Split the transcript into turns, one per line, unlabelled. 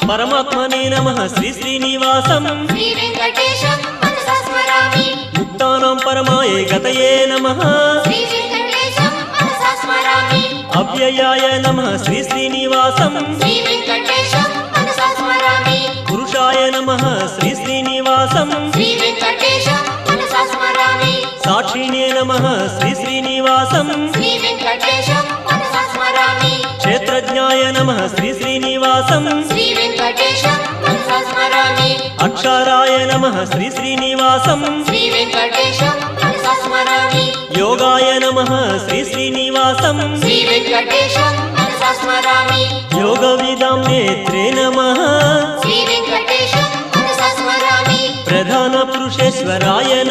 परमात्मने नमः श्री श्रीनिवासं
श्री वेंकटेशं मनसा स्मरामि
मुक्तानां परमाय गतये नमः
श्री वेंकटेशं मनसा स्मरामि
अव्ययाय नमः श्री श्रीनिवासं
श्री वेंकटेशं मनसा स्मरामि
पुरुषाय नमः श्री श्रीनिवासं
श्री वेंकटेशं मनसा स्मरामि
साक्षिणे नमः श्री श्रीनिवासं
श्री वेंकटेशं मनसा स्मरामि
क्षेत्रज्ञाय नमः श्री श्रीनिवासं
श्री वेंकटेशं मनसा स्मरामि
अक्षराय नमः श्री श्रीनिवासं
श्री वेंकटेशं मनसा स्मरामि
योगाय नमः श्री श्रीनिवासं
श्री वेंकटेशं मनसा स्मरामि
योगविदां नेत्रे नमः
श्री वेंकटेशं मनसा स्मरामि
प्रधानपुरुषेश्वराय